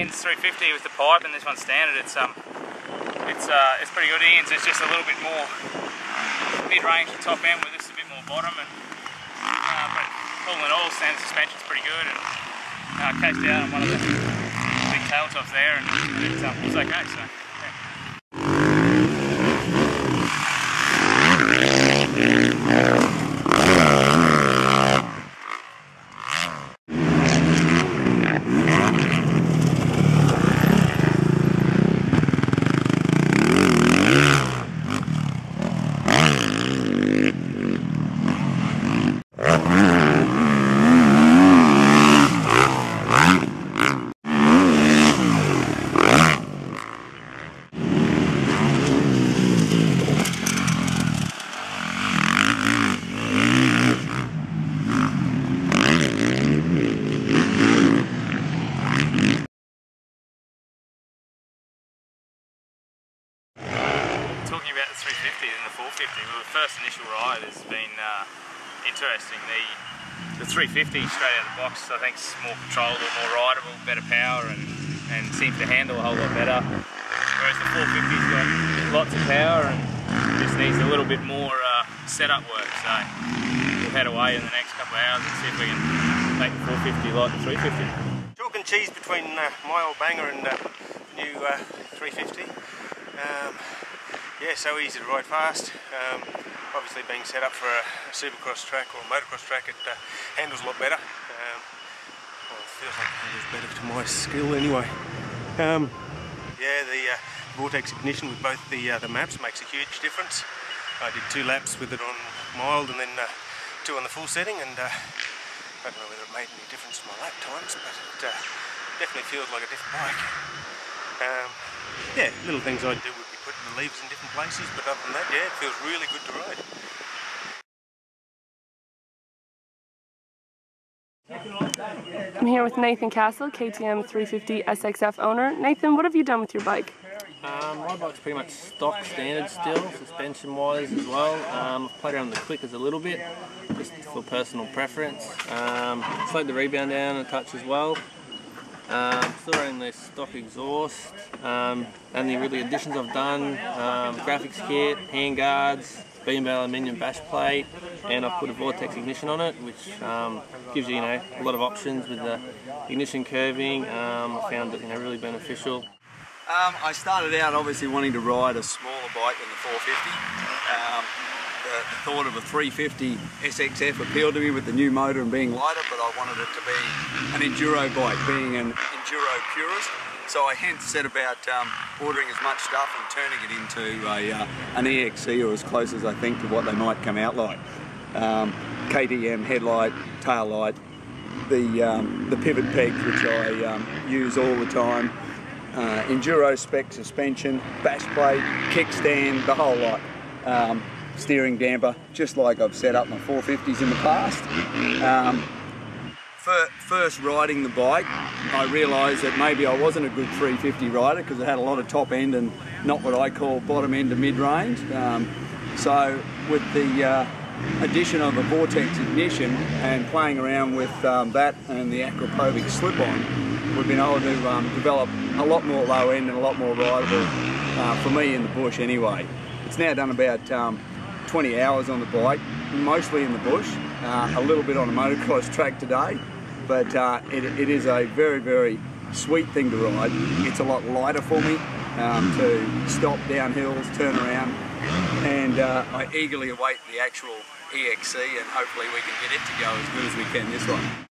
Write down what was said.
Ian's 350 with the pipe, and this one's standard. It's pretty good. Ian's is just a little bit more mid-range to top end, with this a bit more bottom, and but all in all, standard suspension's pretty good, and cased out on one of the big tail tops there, and it was okay. So. Talking about the 350 and the 450, well, the first initial ride has been interesting. The 350 straight out of the box, I think, is more controllable, more rideable, better power, and seems to handle a whole lot better. Whereas the 450's got lots of power and just needs a little bit more setup work. So we'll head away in the next couple of hours and see if we can make the 450 like the 350. Chalk and cheese between my old banger and the new 350. Yeah, so easy to ride fast. Obviously being set up for a supercross track or a motocross track, it handles a lot better. Well, it feels like it handles better to my skill anyway. Yeah, the Vortex ignition with both the maps makes a huge difference. I did 2 laps with it on mild and then 2 on the full setting, and I don't know whether it made any difference to my lap times, but it definitely feels like a different bike. Yeah, little things I'd do would be putting the levers in different places, but other than that, yeah, it feels really good to ride. I'm here with Nathan Castle, KTM 350 SXF owner. Nathan, what have you done with your bike? My bike's pretty much stock standard still, suspension wise as well. I've played around with the clickers a little bit, just for personal preference. Slowed the rebound down a touch as well. Still running the stock exhaust, and the really additions I've done, graphics kit, hand guards, beam aluminium bash plate, and I've put a Vortex ignition on it, which gives you, a lot of options with the ignition curving. I found it, really beneficial. I started out obviously wanting to ride a smaller bike than the 450. The thought of a 350 SXF appealed to me with the new motor and being lighter, but I wanted it to be an enduro bike, being an enduro purist. So I hence set about ordering as much stuff and turning it into an EXC, or as close as I think to what they might come out like. KTM headlight, tail light, the pivot pegs, which I use all the time, enduro spec suspension, bash plate, kickstand, the whole lot. Steering damper, just like I've set up my 450s in the past. First riding the bike, I realised that maybe I wasn't a good 350 rider because it had a lot of top end and not what I call bottom end to mid-range. So with the addition of a Vortex ignition and playing around with that and the Acropovic slip-on, we've been able to develop a lot more low end and a lot more rideable for me in the bush anyway. It's now done about 20 hours on the bike, mostly in the bush, a little bit on a motocross track today, but it is a very, very sweet thing to ride. It's a lot lighter for me to stop down hills, turn around, and I eagerly await the actual EXC, and hopefully we can get it to go as good as we can this one.